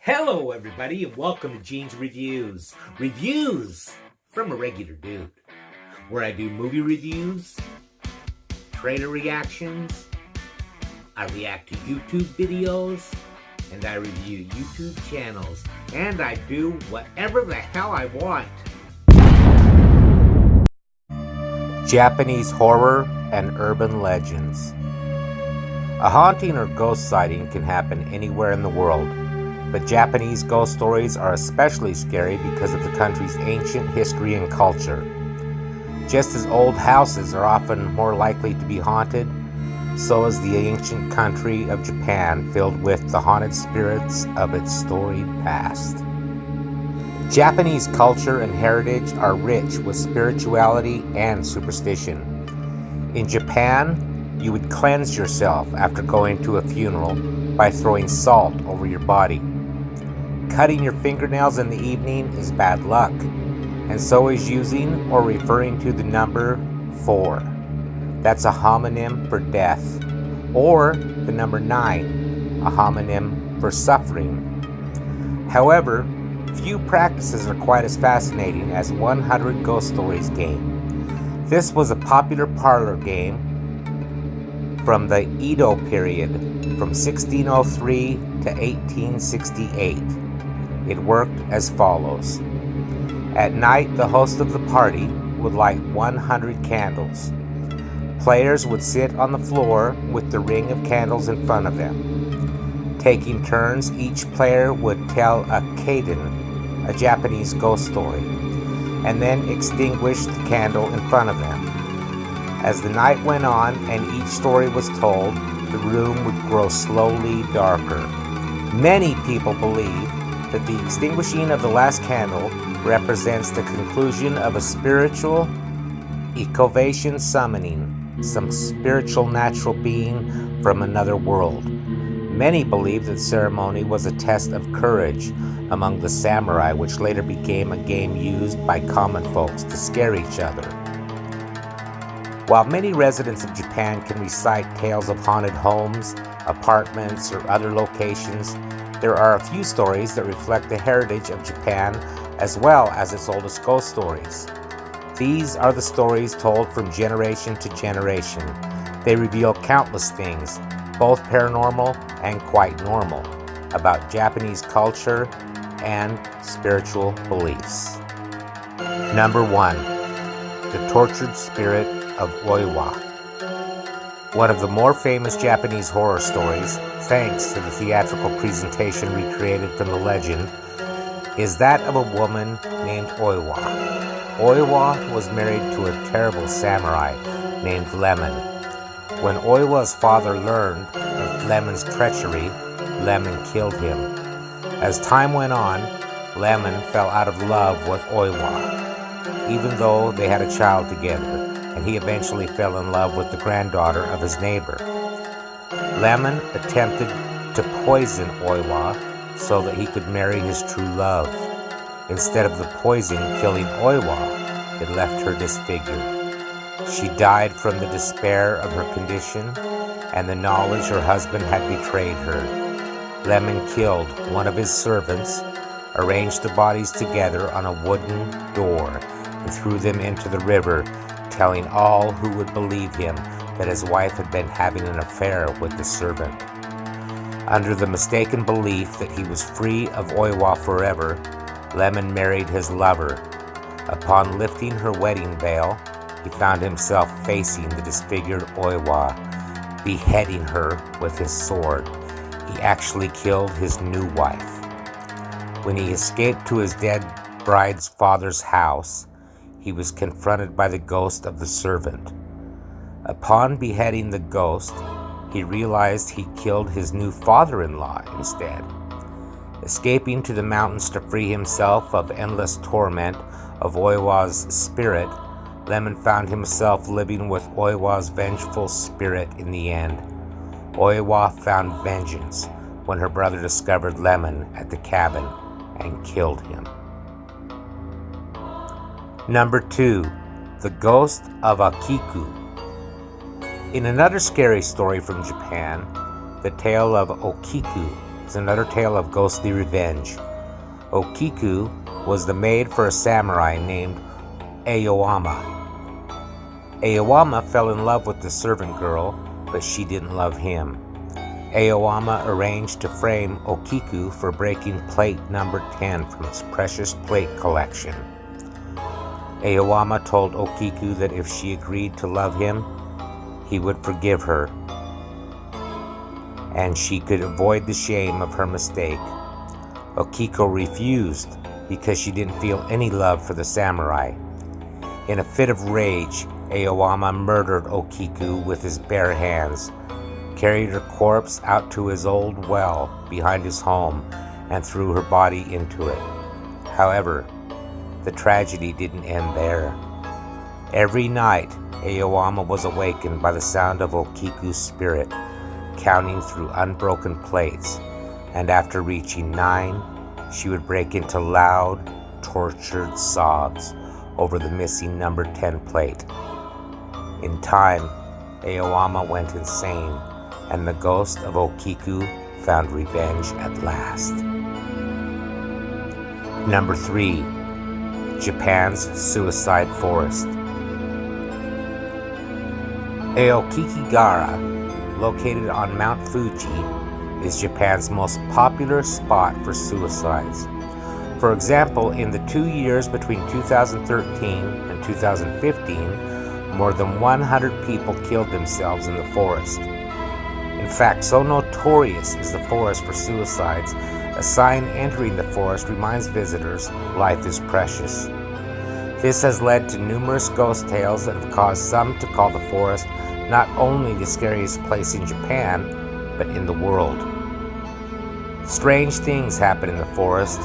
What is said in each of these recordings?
Hello everybody and welcome to Gene's Reviews. Reviews from a regular dude, where I do movie reviews, trailer reactions, I react to YouTube videos, and I review YouTube channels, and I do whatever the hell I want. Japanese horror and urban legends. A haunting or ghost sighting can happen anywhere in the world, but Japanese ghost stories are especially scary because of the country's ancient history and culture. Just as old houses are often more likely to be haunted, so is the ancient country of Japan filled with the haunted spirits of its storied past. Japanese culture and heritage are rich with spirituality and superstition. In Japan, you would cleanse yourself after going to a funeral by throwing salt over your body. Cutting your fingernails in the evening is bad luck, and so is using or referring to the number 4. That's a homonym for death, or the number 9, a homonym for suffering. However, few practices are quite as fascinating as 100 Ghost Stories game. This was a popular parlor game from the Edo period, from 1603 to 1868. It worked as follows. At night, the host of the party would light 100 candles. Players would sit on the floor with the ring of candles in front of them. Taking turns, each player would tell a kaiden, a Japanese ghost story, and then extinguish the candle in front of them. As the night went on and each story was told, the room would grow slowly darker. Many people believe that the extinguishing of the last candle represents the conclusion of a spiritual evocation summoning, some spiritual natural being from another world. Many believe that the ceremony was a test of courage among the samurai, which later became a game used by common folks to scare each other. While many residents of Japan can recite tales of haunted homes, apartments, or other locations, there are a few stories that reflect the heritage of Japan as well as its oldest ghost stories. These are the stories told from generation to generation. They reveal countless things, both paranormal and quite normal, about Japanese culture and spiritual beliefs. Number 1. The Tortured Spirit of Oiwa. One of the more famous Japanese horror stories, thanks to the theatrical presentation recreated from the legend, is that of a woman named Oiwa. Oiwa was married to a terrible samurai named Lemon. When Oiwa's father learned of Lemon's treachery, Lemon killed him. As time went on, Lemon fell out of love with Oiwa, even though they had a child together, and he eventually fell in love with the granddaughter of his neighbor. Lemon attempted to poison Oiwa so that he could marry his true love. Instead of the poison killing Oiwa, it left her disfigured. She died from the despair of her condition and the knowledge her husband had betrayed her. Lemon killed one of his servants, arranged the bodies together on a wooden door, and threw them into the river, telling all who would believe him that his wife had been having an affair with the servant. Under the mistaken belief that he was free of Oiwa forever, Lemon married his lover. Upon lifting her wedding veil, he found himself facing the disfigured Oiwa, beheading her with his sword. He actually killed his new wife. When he escaped to his dead bride's father's house, he was confronted by the ghost of the servant. Upon beheading the ghost, he realized he killed his new father-in-law instead. Escaping to the mountains to free himself of endless torment of Oiwa's spirit, Lemon found himself living with Oiwa's vengeful spirit in the end. Oiwa found vengeance when her brother discovered Lemon at the cabin and killed him. Number 2. The Ghost of Akiku. In another scary story from Japan, the tale of Okiku, is another tale of ghostly revenge. Okiku was the maid for a samurai named Aoyama. Aoyama fell in love with the servant girl, but she didn't love him. Aoyama arranged to frame Okiku for breaking plate number 10 from his precious plate collection. Aoyama told Okiku that if she agreed to love him, he would forgive her, and she could avoid the shame of her mistake. Okiku refused because she didn't feel any love for the samurai. In a fit of rage, Aoyama murdered Okiku with his bare hands, carried her corpse out to his old well behind his home, and threw her body into it. However, the tragedy didn't end there. Every night, Aoyama was awakened by the sound of Okiku's spirit, counting through unbroken plates, and after reaching 9, she would break into loud, tortured sobs over the missing number 10 plate. In time, Aoyama went insane, and the ghost of Okiku found revenge at last. Number 3. Japan's Suicide Forest. Aokigahara, located on Mount Fuji, is Japan's most popular spot for suicides. For example, in the 2 years between 2013 and 2015, more than 100 people killed themselves in the forest. In fact, so notorious is the forest for suicides, a sign entering the forest reminds visitors life is precious. This has led to numerous ghost tales that have caused some to call the forest not only the scariest place in Japan, but in the world. Strange things happen in the forest,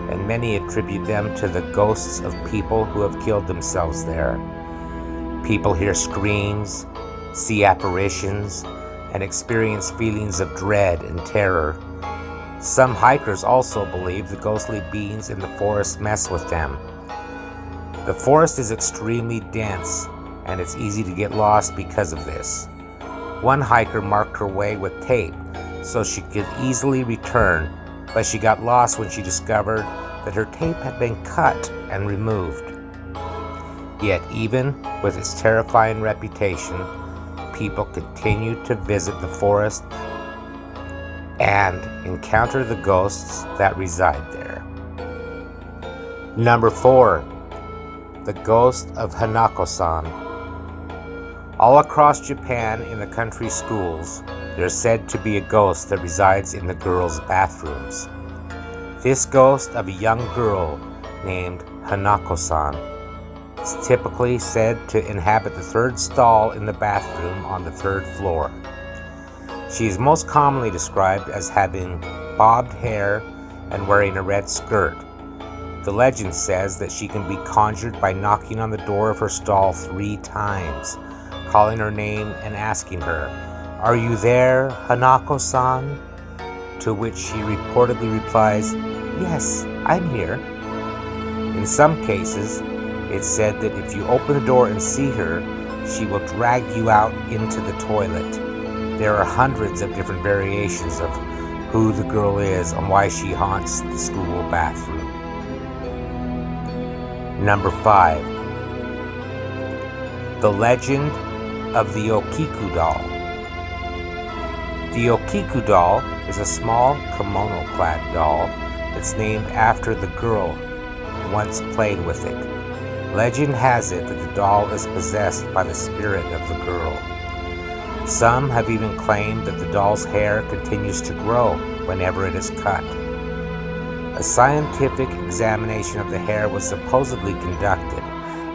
and many attribute them to the ghosts of people who have killed themselves there. People hear screams, see apparitions, and experience feelings of dread and terror. Some hikers also believe the ghostly beings in the forest mess with them. The forest is extremely dense, and it's easy to get lost because of this. One hiker marked her way with tape so she could easily return, but she got lost when she discovered that her tape had been cut and removed. Yet even with its terrifying reputation, people continue to visit the forest and encounter the ghosts that reside there. Number 4. The Ghost of Hinako-san. All across Japan in the country schools, there's said to be a ghost that resides in the girls' bathrooms. This ghost of a young girl named Hinako-san is typically said to inhabit the third stall in the bathroom on the 3rd floor. She is most commonly described as having bobbed hair and wearing a red skirt. The legend says that she can be conjured by knocking on the door of her stall 3 times, calling her name and asking her, "Are you there, Hinako-san?" To which she reportedly replies, "Yes, I'm here." In some cases, it's said that if you open the door and see her, she will drag you out into the toilet. There are hundreds of different variations of who the girl is and why she haunts the school bathroom. Number 5. The Legend of the Okiku Doll. The Okiku doll is a small kimono-clad doll that's named after the girl who once played with it. Legend has it that the doll is possessed by the spirit of the girl. Some have even claimed that the doll's hair continues to grow whenever it is cut. A scientific examination of the hair was supposedly conducted,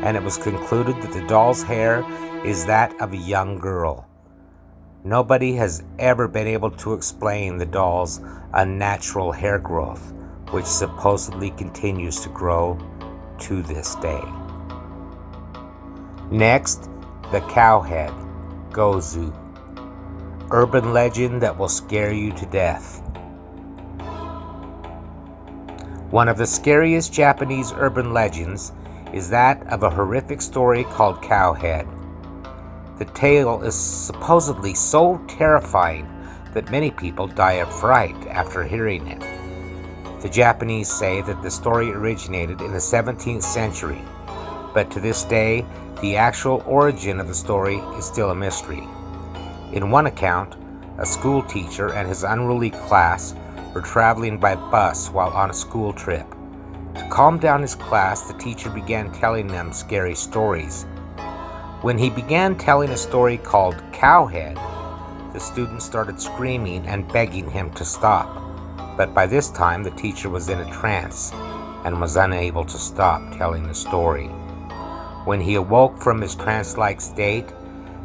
and it was concluded that the doll's hair is that of a young girl. Nobody has ever been able to explain the doll's unnatural hair growth, which supposedly continues to grow to this day. Next, the cowhead, Gozu. Urban legend that will scare you to death. One of the scariest Japanese urban legends is that of a horrific story called Cowhead. The tale is supposedly so terrifying that many people die of fright after hearing it. The Japanese say that the story originated in the 17th century, but to this day, the actual origin of the story is still a mystery. In one account, a school teacher and his unruly class were traveling by bus while on a school trip. To calm down his class, the teacher began telling them scary stories. When he began telling a story called Cowhead, the students started screaming and begging him to stop. But by this time, the teacher was in a trance and was unable to stop telling the story. When he awoke from his trance-like state,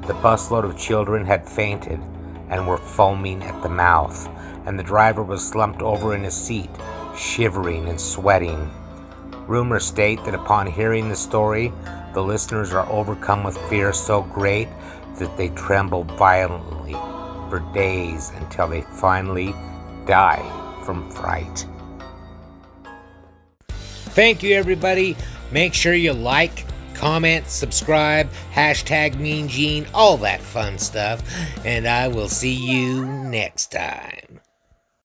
the busload of children had fainted and were foaming at the mouth, and the driver was slumped over in his seat, shivering and sweating. Rumors state that upon hearing the story, the listeners are overcome with fear so great that they tremble violently for days until they finally die from fright. Thank you, everybody. Make sure you like, comment, subscribe, hashtag Mean Gene, all that fun stuff. And I will see you next time.